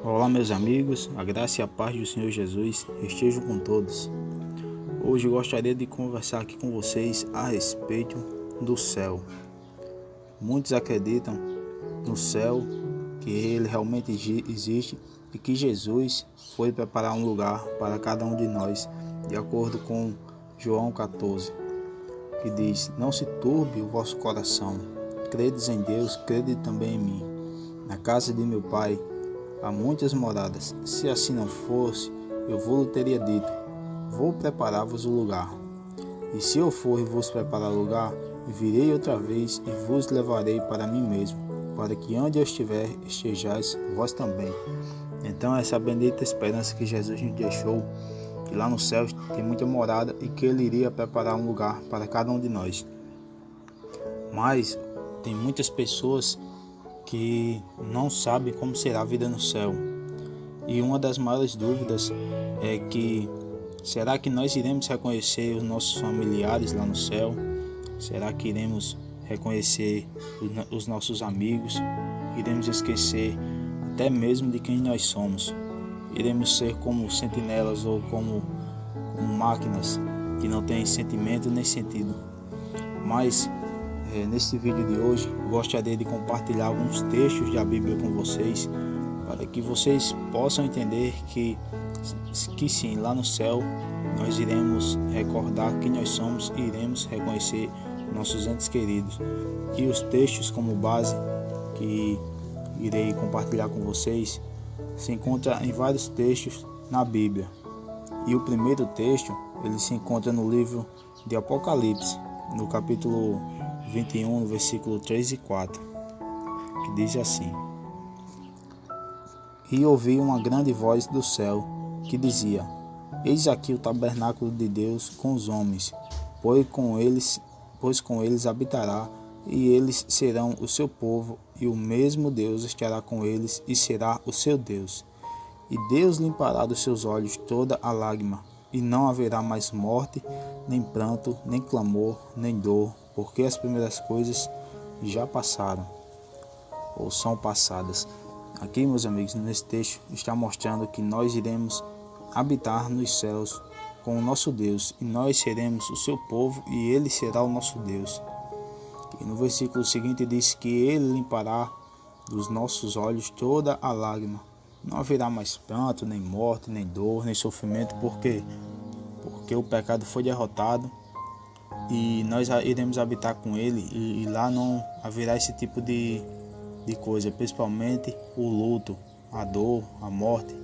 Olá, meus amigos, a graça e a paz do Senhor Jesus estejam com todos. Hoje gostaria de conversar aqui com vocês a respeito do céu. Muitos acreditam no céu, que ele realmente existe e que Jesus foi preparar um lugar para cada um de nós, de acordo com João 14, que diz: "Não se turbe o vosso coração, credes em Deus, crede também em mim. Na casa de meu Pai há muitas moradas. Se assim não fosse, eu vos teria dito: vou preparar-vos o lugar. E se eu for e vos preparar o lugar, virei outra vez e vos levarei para mim mesmo, para que onde eu estiver, estejais vós também." Então, essa bendita esperança que Jesus nos deixou, que lá no céu tem muita morada e que Ele iria preparar um lugar para cada um de nós. Mas tem muitas pessoas que não sabem como será a vida no céu. E uma das maiores dúvidas é que será que nós iremos reconhecer os nossos familiares lá no céu? Será que iremos reconhecer os nossos amigos? Iremos esquecer até mesmo de quem nós somos? Iremos ser como sentinelas ou como máquinas que não têm sentimento nem sentido? Mas neste vídeo de hoje, eu gostaria de compartilhar alguns textos da Bíblia com vocês, para que vocês possam entender que sim, lá no céu nós iremos recordar quem nós somos e iremos reconhecer nossos entes queridos. E os textos como base que irei compartilhar com vocês se encontra em vários textos na Bíblia. E o primeiro texto, ele se encontra no livro de Apocalipse, no capítulo 21, no versículo 3 e 4, que diz assim: "E ouvi uma grande voz do céu, que dizia: Eis aqui o tabernáculo de Deus com os homens, pois com eles habitará, e eles serão o seu povo, e o mesmo Deus estará com eles, e será o seu Deus. E Deus limpará dos seus olhos toda a lágrima, e não haverá mais morte, nem pranto, nem clamor, nem dor, porque as primeiras coisas já passaram," ou são passadas. Aqui, meus amigos, nesse texto está mostrando que nós iremos habitar nos céus com o nosso Deus, e nós seremos o seu povo, e ele será o nosso Deus. E no versículo seguinte diz que ele limpará dos nossos olhos toda a lágrima. Não haverá mais pranto, nem morte, nem dor, nem sofrimento, porque o pecado foi derrotado e nós iremos habitar com ele, e lá não haverá esse tipo de coisa, principalmente o luto, a dor, a morte,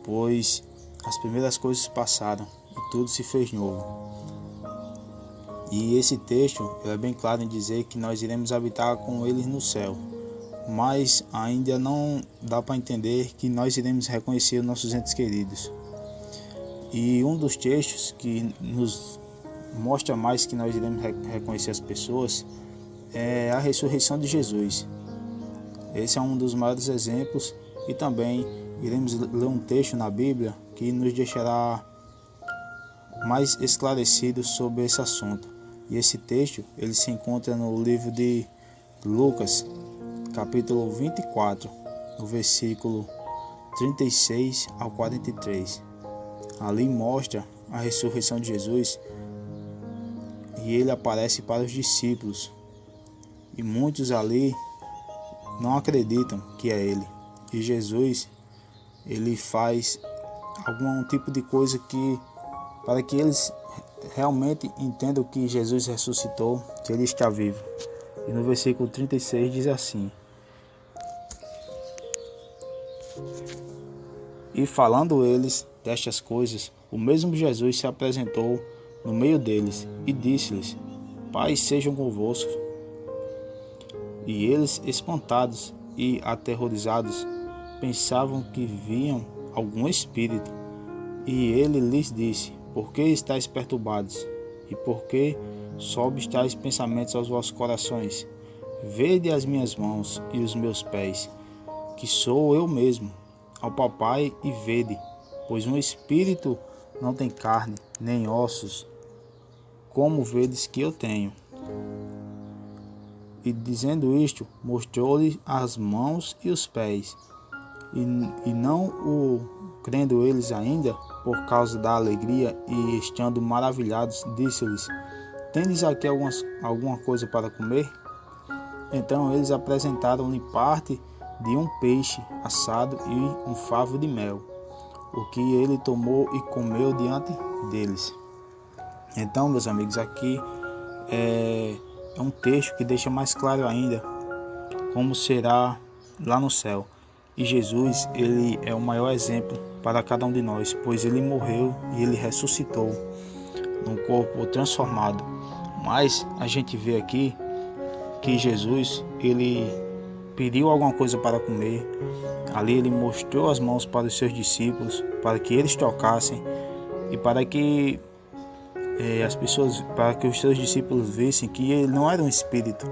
pois as primeiras coisas passaram e tudo se fez novo. E esse texto é bem claro em dizer que nós iremos habitar com eles no céu, mas ainda não dá para entender que nós iremos reconhecer os nossos entes queridos. E um dos textos que nos mostra mais que nós iremos reconhecer as pessoas é a ressurreição de Jesus. Esse é um dos maiores exemplos, e também iremos ler um texto na Bíblia que nos deixará mais esclarecidos sobre esse assunto. E esse texto ele se encontra no livro de Lucas, capítulo 24, no versículo 36 ao 43. Ali mostra a ressurreição de Jesus, e ele aparece para os discípulos, e muitos ali não acreditam que é ele. E Jesus, ele faz algum tipo de coisa para que eles realmente entendam que Jesus ressuscitou, que ele está vivo. E no versículo 36 diz assim: "E falando eles destas coisas, o mesmo Jesus se apresentou no meio deles e disse-lhes: Paz sejam convosco. E eles, espantados e aterrorizados, pensavam que viam algum espírito. E ele lhes disse: Por que estáis perturbados? E por que sobe tais pensamentos aos vossos corações? Vede as minhas mãos e os meus pés, que sou eu mesmo. Apalpai e vede, pois um espírito não tem carne, nem ossos, como vedes que eu tenho." E dizendo isto, mostrou-lhe as mãos e os pés. e não o crendo eles ainda, por causa da alegria e estando maravilhados, disse-lhes: Tendes aqui alguma coisa para comer? Então eles apresentaram-lhe parte de um peixe assado e um favo de mel, o que ele tomou e comeu diante deles. Então, meus amigos, aqui é um texto que deixa mais claro ainda como será lá no céu. E Jesus, ele é o maior exemplo para cada um de nós, pois ele morreu e ele ressuscitou num corpo transformado. Mas a gente vê aqui que Jesus, ele pediu alguma coisa para comer. Ali ele mostrou as mãos para os seus discípulos, para que eles tocassem e para que para que os seus discípulos vissem que ele não era um espírito,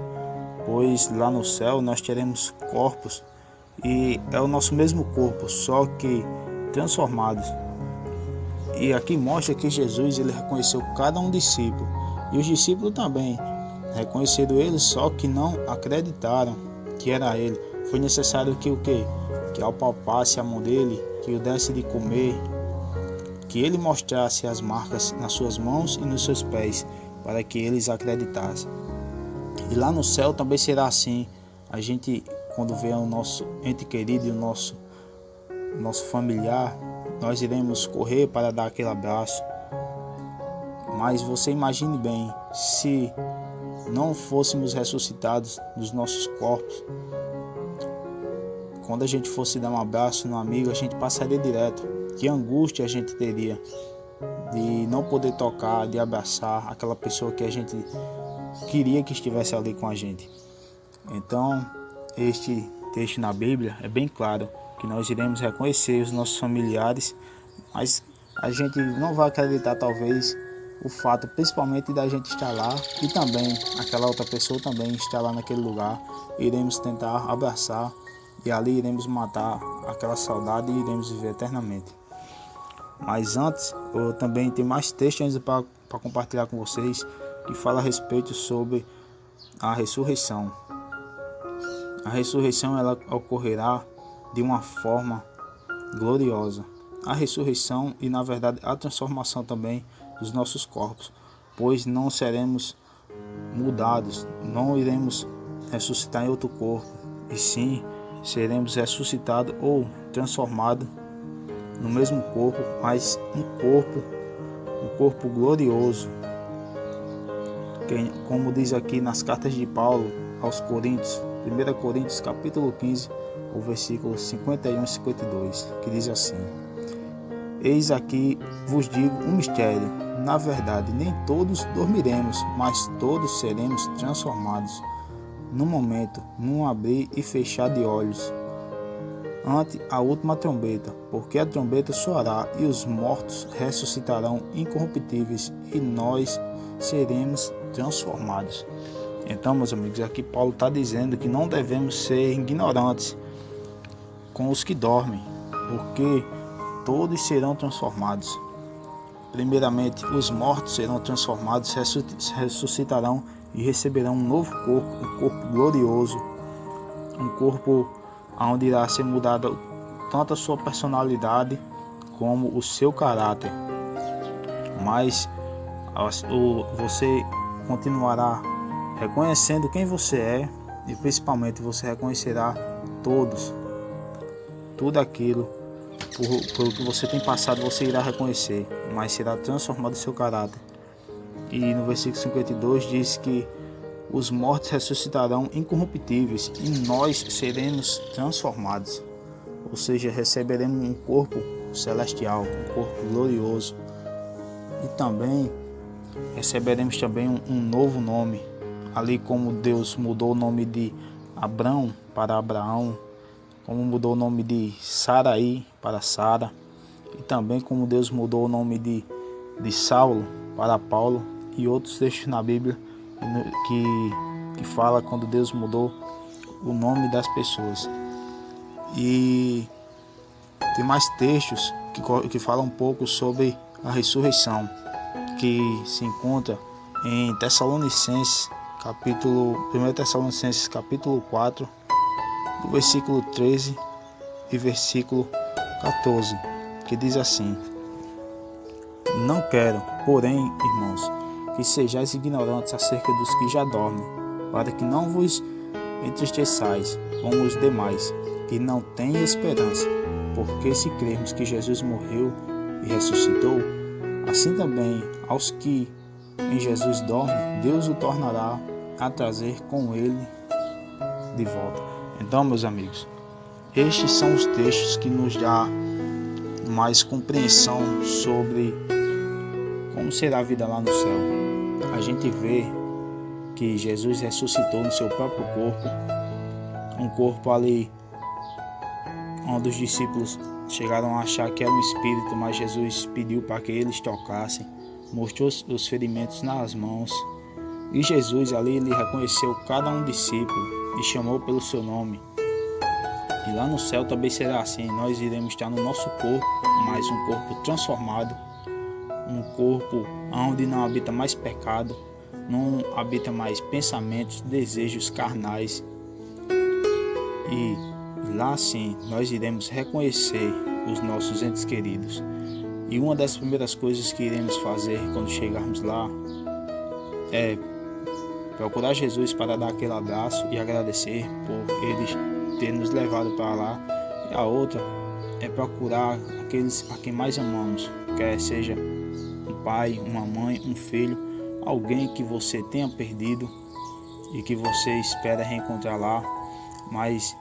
pois lá no céu nós teremos corpos e é o nosso mesmo corpo, só que transformados. E aqui mostra que Jesus, ele reconheceu cada um discípulo, e os discípulos também reconheceram ele, só que não acreditaram que era ele. Foi necessário que que apalpasse a mão dele, que o desse de comer, que ele mostrasse as marcas nas suas mãos e nos seus pés, para que eles acreditassem. E lá no céu também será assim. A gente, quando vê o nosso ente querido e o nosso familiar, nós iremos correr para dar aquele abraço. Mas você imagine bem, se não fôssemos ressuscitados dos nossos corpos, quando a gente fosse dar um abraço no amigo, a gente passaria direto. Que angústia a gente teria de não poder tocar, de abraçar aquela pessoa que a gente queria que estivesse ali com a gente. Então, este texto na Bíblia é bem claro que nós iremos reconhecer os nossos familiares, mas a gente não vai acreditar talvez o fato principalmente da gente estar lá e também aquela outra pessoa também estar lá naquele lugar. Iremos tentar abraçar e ali iremos matar aquela saudade e iremos viver eternamente. Mas antes, eu também tenho mais textos para compartilhar com vocês, que fala a respeito sobre a ressurreição. A ressurreição, ela ocorrerá de uma forma gloriosa. A ressurreição e, na verdade, a transformação também dos nossos corpos, pois não seremos mudados, não iremos ressuscitar em outro corpo, e sim seremos ressuscitados ou transformados no mesmo corpo, mas um corpo glorioso, como diz aqui nas cartas de Paulo aos Coríntios, 1 Coríntios capítulo 15, o versículo 51 e 52, que diz assim: Eis aqui vos digo um mistério, na verdade nem todos dormiremos, mas todos seremos transformados, num momento, num abrir e fechar de olhos, ante a última trombeta, porque a trombeta soará e os mortos ressuscitarão incorruptíveis e nós seremos transformados. Então, meus amigos, aqui Paulo está dizendo que não devemos ser ignorantes com os que dormem, porque todos serão transformados. Primeiramente, os mortos serão transformados, ressuscitarão e receberão um novo corpo, um corpo glorioso, um corpo onde irá ser mudada tanto a sua personalidade como o seu caráter. Mas você continuará reconhecendo quem você é e principalmente você reconhecerá tudo aquilo por que você tem passado, você irá reconhecer, mas será transformado o seu caráter. E no versículo 52 diz que os mortos ressuscitarão incorruptíveis e nós seremos transformados, ou seja, receberemos um corpo celestial, um corpo glorioso, e também receberemos também um novo nome, ali como Deus mudou o nome de Abrão para Abraão, como mudou o nome de Saraí para Sara, e também como Deus mudou o nome de Saulo para Paulo, e outros textos na Bíblia que fala quando Deus mudou o nome das pessoas. E tem mais textos que falam um pouco sobre a ressurreição, que se encontra em Tessalonicenses, 1 Tessalonicenses capítulo 4, do versículo 13 e versículo 14, que diz assim: Não quero, porém, irmãos, que sejais ignorantes acerca dos que já dormem, para que não vos entristeçais como os demais, que não têm esperança. Porque se crermos que Jesus morreu e ressuscitou, assim também aos que em Jesus dormem, Deus o tornará a trazer com ele de volta. Então, meus amigos, estes são os textos que nos dá mais compreensão sobre como será a vida lá no céu. A gente vê que Jesus ressuscitou no seu próprio corpo, um corpo ali onde os discípulos chegaram a achar que era um espírito, mas Jesus pediu para que eles tocassem, mostrou os ferimentos nas mãos, e Jesus ali ele reconheceu cada um discípulo e chamou pelo seu nome. E lá no céu também será assim, nós iremos estar no nosso corpo, mas um corpo transformado, um corpo onde não habita mais pecado, não habita mais pensamentos, desejos carnais, e lá sim nós iremos reconhecer os nossos entes queridos. E uma das primeiras coisas que iremos fazer quando chegarmos lá é procurar Jesus para dar aquele abraço e agradecer por eles ter nos levado para lá. E a outra é procurar aqueles a quem mais amamos, quer seja um pai, uma mãe, um filho, alguém que você tenha perdido e que você espera reencontrar lá. Mas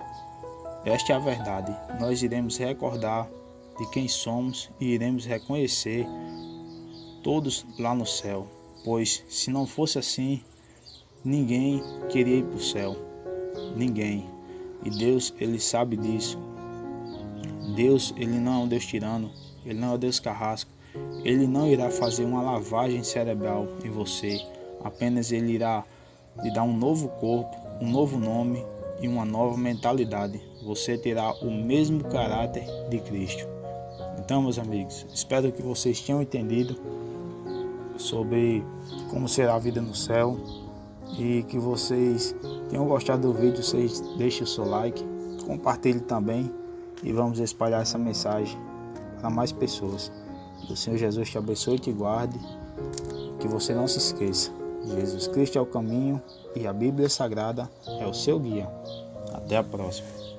esta é a verdade, nós iremos recordar de quem somos e iremos reconhecer todos lá no céu, pois se não fosse assim, ninguém queria ir para o céu, ninguém. E Deus, ele sabe disso. Deus, ele não é um Deus tirano, ele não é um Deus carrasco, ele não irá fazer uma lavagem cerebral em você, apenas ele irá lhe dar um novo corpo, um novo nome e uma nova mentalidade. Você terá o mesmo caráter de Cristo. Então, meus amigos, espero que vocês tenham entendido sobre como será a vida no céu e que vocês tenham gostado do vídeo. Vocês deixem o seu like, compartilhe também e vamos espalhar essa mensagem para mais pessoas. Que o Senhor Jesus te abençoe e te guarde. Que você não se esqueça, Jesus Cristo é o caminho e a Bíblia Sagrada é o seu guia. Até a próxima.